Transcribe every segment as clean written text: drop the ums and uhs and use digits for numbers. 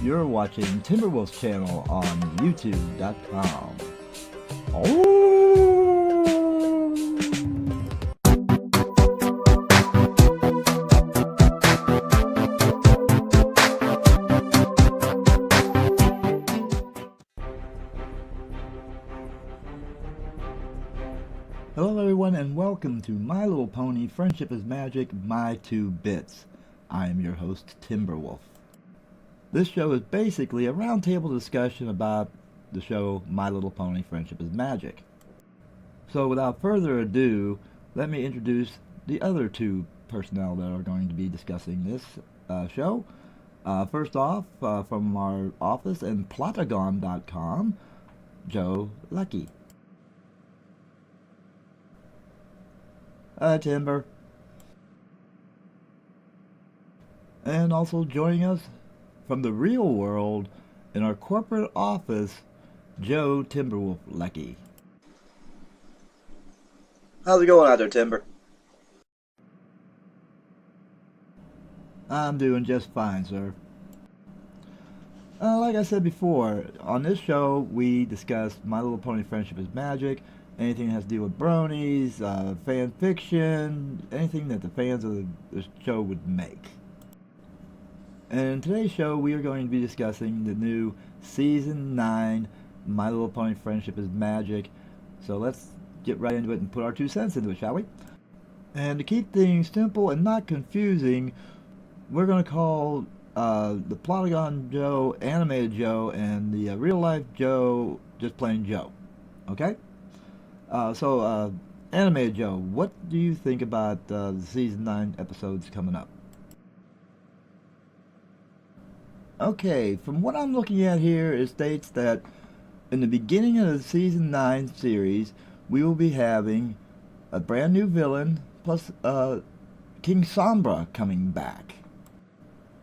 You're watching Timberwolf's channel on YouTube.com. Oh! Hello everyone and welcome to My Little Pony Friendship is Magic, My 2 Bits. I am your host, Timberwolf. This show is basically a roundtable discussion about the show My Little Pony Friendship is Magic. So without further ado, let me introduce the other two personnel that are going to be discussing this show. First off, from our office in Plotagon.com, Joe Lucky. Timber. And also joining us from the real world in our corporate office, Joe Timberwolf Lucky. How's it going out there, Timber? I'm doing just fine, sir. Like I said before, on this show we discuss My Little Pony Friendship is Magic, anything that has to do with bronies, fan fiction, anything that the fans of the show would make. And in today's show, we are going to be discussing the new Season 9 My Little Pony Friendship is Magic. So let's get right into it and put our 2 cents into it, shall we? And to keep things simple and not confusing, we're going to call the Plotagon Joe Animated Joe and the real life Joe just plain Joe. Okay? So Animated Joe, what do you think about the Season 9 episodes coming up? Okay, from what I'm looking at here, it states that in the beginning of the Season 9 series, we will be having a brand new villain, plus King Sombra coming back.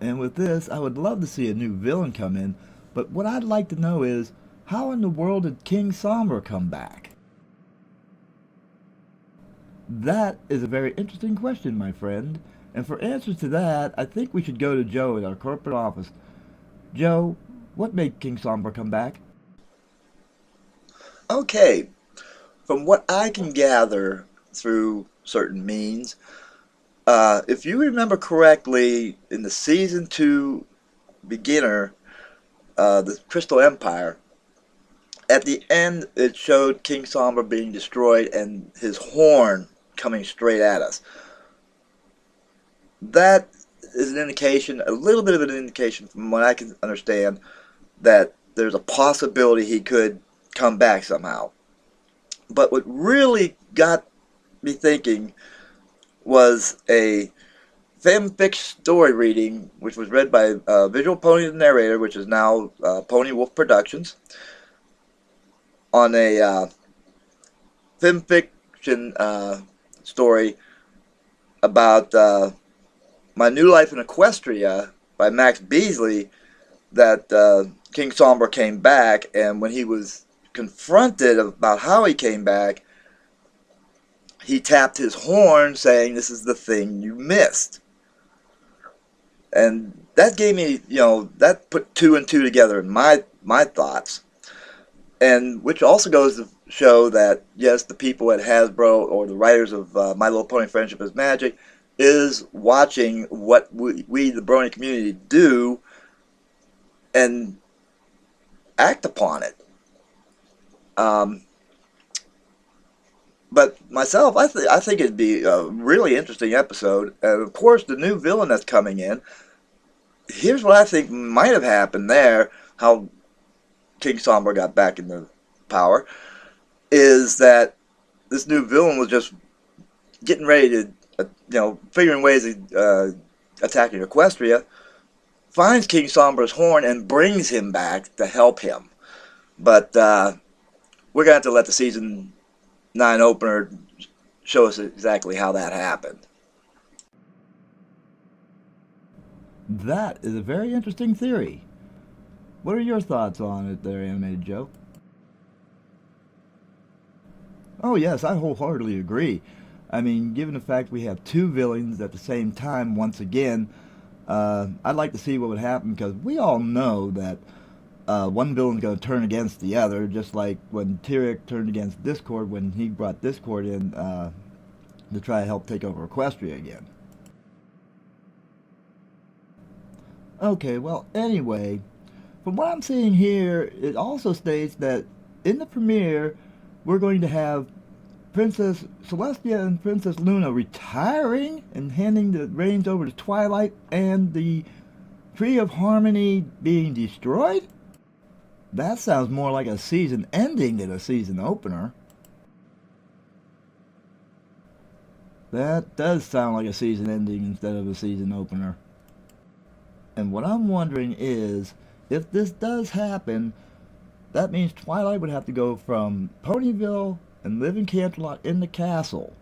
And with this, I would love to see a new villain come in, but what I'd like to know is, how in the world did King Sombra come back? That is a very interesting question, my friend, and for answers to that, I think we should go to Joe at our corporate office. Joe, what made King Sombra come back? Okay, from what I can gather through certain means, if you remember correctly, in the Season 2 beginner, the Crystal Empire, at the end it showed King Sombra being destroyed and his horn coming straight at us. That is an indication, a little bit of an indication from what I can understand, that there's a possibility he could come back somehow. But what really got me thinking was a FIM story reading, which was read by Visual Pony the Narrator, which is now Pony Wolf Productions, on a FIM fiction story about My New Life in Equestria by Max Beasley, that King Sombra came back, and when he was confronted about how he came back, he tapped his horn saying, "This is the thing you missed." And that gave me, that put 2 and 2 together in my thoughts. And which also goes to show that, yes, the people at Hasbro or the writers of My Little Pony Friendship is Magic is watching what we the Brony community, do and act upon it. But myself, I think it'd be a really interesting episode. And of course, the new villain that's coming in, here's what I think might have happened there, how King Sombra got back into power, is that this new villain was just getting ready to, figuring ways of attacking Equestria, finds King Sombra's horn and brings him back to help him. But we're going to have to let the Season 9 opener show us exactly how that happened. That is a very interesting theory. What are your thoughts on it there, Animated Joe? Oh yes, I wholeheartedly agree. I mean, given the fact we have 2 villains at the same time once again, I'd like to see what would happen, because we all know that one villain's going to turn against the other, just like when Tyrick turned against Discord when he brought Discord in to try to help take over Equestria again. Okay, well, anyway, from what I'm seeing here, it also states that in the premiere, we're going to have Princess Celestia and Princess Luna retiring and handing the reins over to Twilight, and the Tree of Harmony being destroyed? That sounds more like a season ending than a season opener. That does sound like a season ending instead of a season opener. And what I'm wondering is, if this does happen, that means Twilight would have to go from Ponyville and live in Canterlot in the castle.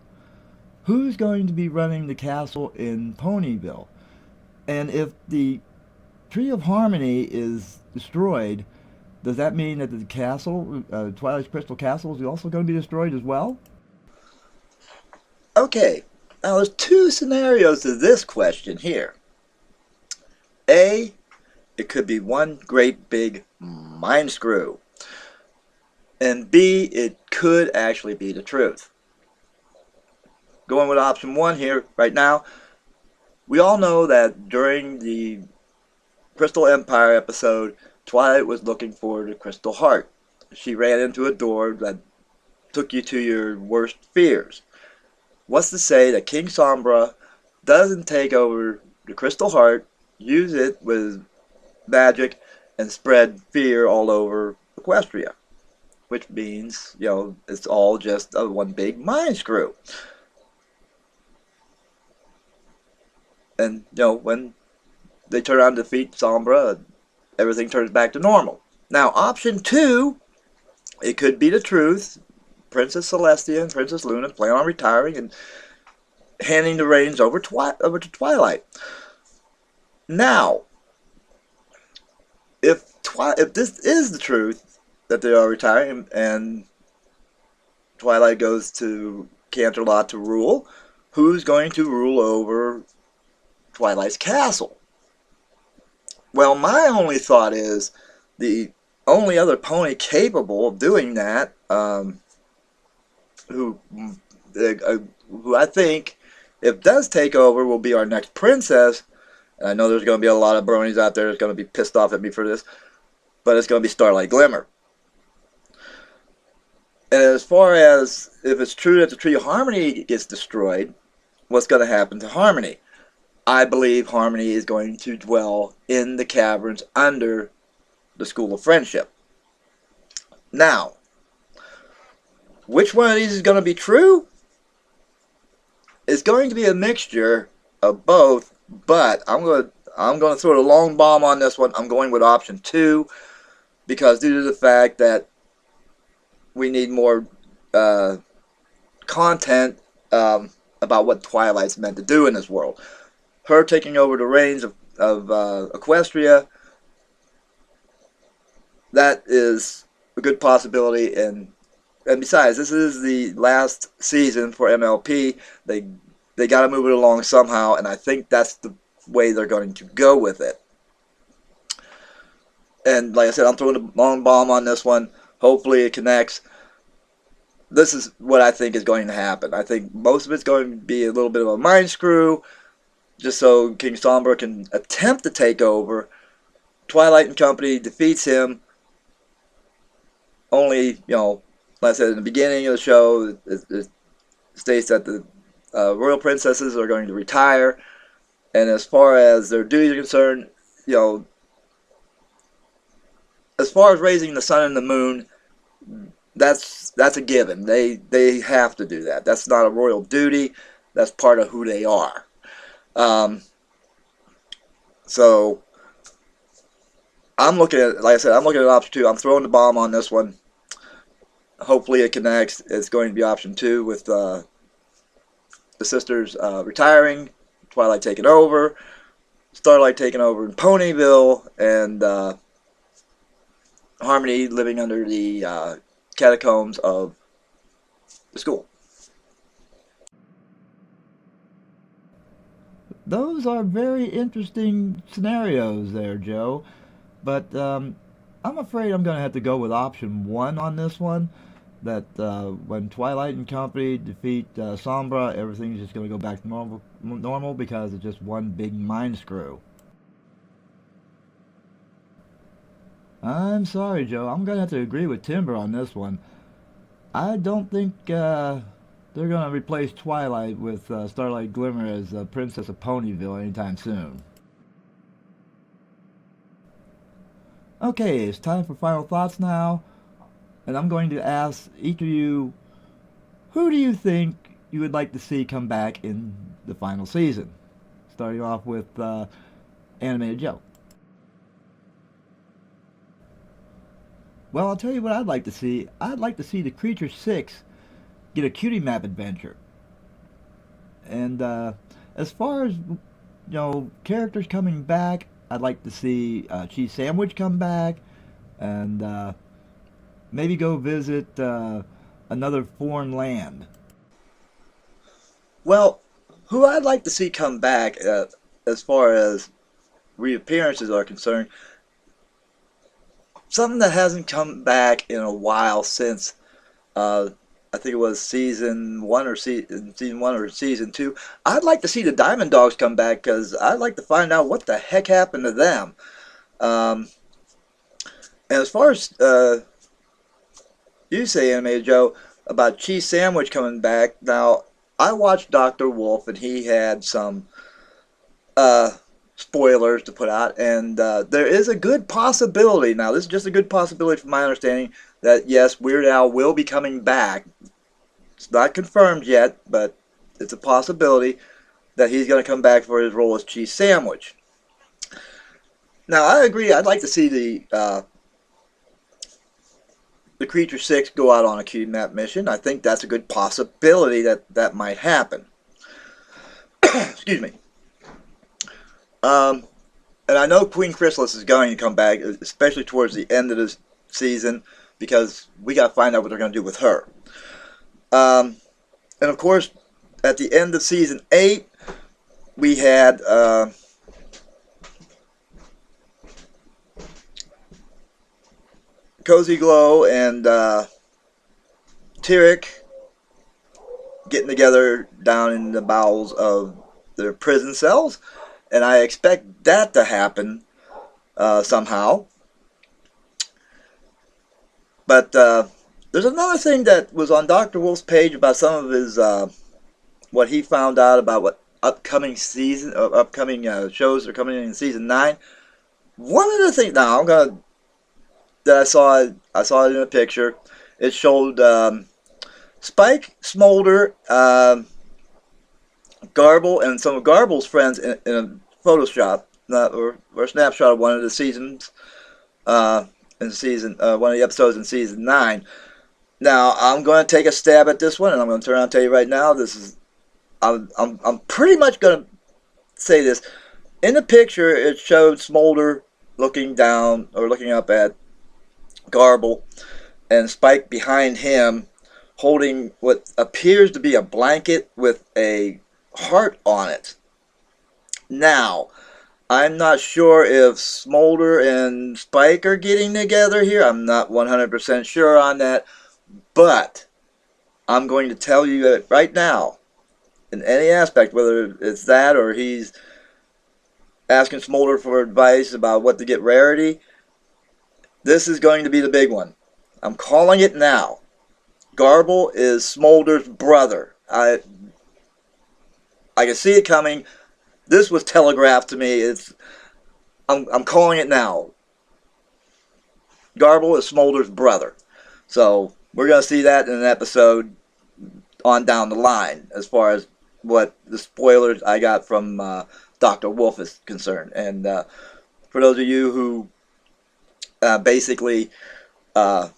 Who's going to be running the castle in Ponyville? And if the Tree of Harmony is destroyed, does that mean that the castle, Twilight's Crystal Castle, is also going to be destroyed as well? Okay, now there's two scenarios to this question here. A, it could be one great big mind screw. And B, it could actually be the truth. Going with option one here right now, we all know that during the Crystal Empire episode, Twilight was looking for the Crystal Heart. She ran into a door that took you to your worst fears. What's to say that King Sombra doesn't take over the Crystal Heart, use it with magic, and spread fear all over Equestria? Which means, it's all just a one big mind screw. And, when they turn around and defeat Sombra, everything turns back to normal. Now, option two, it could be the truth. Princess Celestia and Princess Luna plan on retiring and handing the reins over to Twilight. Now, if this is the truth, that they are retiring and Twilight goes to Canterlot to rule, who's going to rule over Twilight's castle? Well, my only thought is the only other pony capable of doing that, who I think, if does take over, will be our next princess. And I know there's going to be a lot of bronies out there that's going to be pissed off at me for this, but it's going to be Starlight Glimmer. And as far as if it's true that the Tree of Harmony gets destroyed, what's going to happen to Harmony? I believe Harmony is going to dwell in the caverns under the School of Friendship. Now, which one of these is going to be true? It's going to be a mixture of both, but I'm going to throw the long bomb on this one. I'm going with option two, because due to the fact that we need more content about what Twilight's meant to do in this world. Her taking over the reins of Equestria, that is a good possibility. And besides, this is the last season for MLP. They got to move it along somehow, and I think that's the way they're going to go with it. And like I said, I'm throwing a long bomb on this one. Hopefully it connects. This is what I think is going to happen. I think most of it's going to be a little bit of a mind screw, just so King Sombra can attempt to take over. Twilight and company defeats him. Only, like I said in the beginning of the show, it states that the royal princesses are going to retire. And as far as their duties are concerned, as far as raising the sun and the moon, that's a given. They have to do that. That's not a royal duty. That's part of who they are. So I'm looking at, like I said, I'm looking at option two. I'm throwing the bomb on this one. Hopefully it connects. It's going to be option two with the sisters retiring, Twilight taking over, Starlight taking over in Ponyville, and Harmony living under the catacombs of the school. those are very interesting scenarios there, Joe. But I'm afraid I'm going to have to go with option one on this one. That when Twilight and Company defeat Sombra, everything's just going to go back to normal because it's just one big mind screw. I'm sorry, Joe. I'm going to have to agree with Timber on this one. I don't think they're going to replace Twilight with Starlight Glimmer as Princess of Ponyville anytime soon. Okay, it's time for final thoughts now. And I'm going to ask each of you, who do you think you would like to see come back in the final season? Starting off with Animated Joe. Well, I'll tell you what I'd like to see. I'd like to see the Creature 6 get a cutie map adventure. And as far as, characters coming back, I'd like to see Cheese Sandwich come back and maybe go visit another foreign land. Well, who I'd like to see come back as far as reappearances are concerned, something that hasn't come back in a while since I think it was season one or season two. I'd like to see the Diamond Dogs come back because I'd like to find out what the heck happened to them. And as far as you say, Animated Joe, about Cheese Sandwich coming back, now I watched Dr. Wolf and he had some spoilers to put out, and there is a good possibility, now this is just a good possibility from my understanding, that yes, Weird Al will be coming back. It's not confirmed yet, but it's a possibility that he's going to come back for his role as Cheese Sandwich. Now I agree, I'd like to see the Creature 6 go out on a cutie map mission. I think that's a good possibility that might happen. Excuse me. And I know Queen Chrysalis is going to come back, especially towards the end of this season, because we got to find out what they're going to do with her. And of course, at the end of season 8, we had Cozy Glow and Tyrek getting together down in the bowels of their prison cells, and I expect that to happen somehow. But there's another thing that was on Dr. Wolf's page about some of his what he found out about what upcoming shows are coming in season 9. One of the things that I saw it in a picture. It showed Spike, Smolder, Garble, and some of Garble's friends in a Photoshop or a snapshot of one of the seasons in season one of the episodes in season 9. Now I'm going to take a stab at this one, and I'm going to turn around and tell you right now. I'm pretty much going to say this. In the picture, it showed Smolder looking down or looking up at Garble, and Spike behind him holding what appears to be a blanket with a heart on it. Now, I'm not sure if Smolder and Spike are getting together here. I'm not 100% sure on that, but I'm going to tell you that right now, in any aspect, whether it's that or he's asking Smolder for advice about what to get Rarity, this is going to be the big one. I'm calling it now. Garble is Smolder's brother. I can see it coming. This was telegraphed to me. I'm calling it now. Garble is Smolder's brother. So we're going to see that in an episode on down the line, as far as what the spoilers I got from Dr. Wolf is concerned. And for those of you who basically want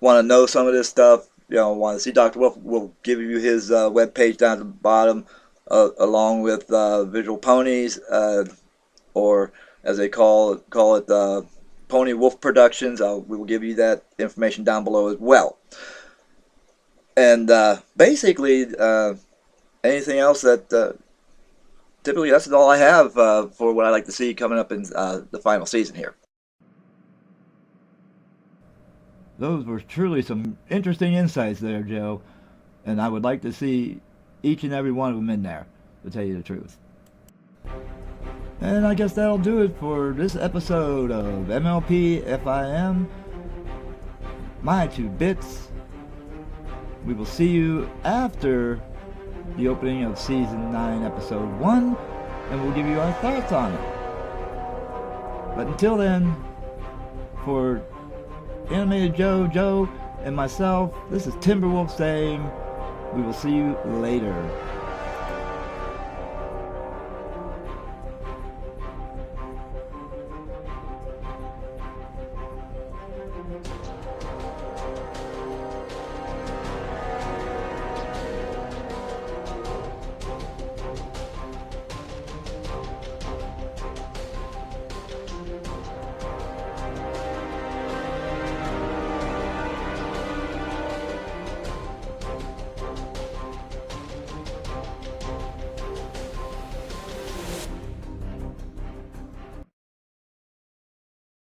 to know some of this stuff, want to see Dr. Wolf, we'll give you his webpage down at the bottom, along with Visual Ponies, or as they call it, Pony Wolf Productions. We will give you that information down below as well. And basically, anything else that typically that's all I have for what I like to see coming up in the final season here. Those were truly some interesting insights there, Joe, and I would like to see each and every one of them in there, to tell you the truth. And I guess that'll do it for this episode of MLP FIM, My 2 Bits. We will see you after the opening of Season 9, Episode 1, and we'll give you our thoughts on it. But until then, for Animated Joe, and myself, this is Timberwolf saying, we will see you later.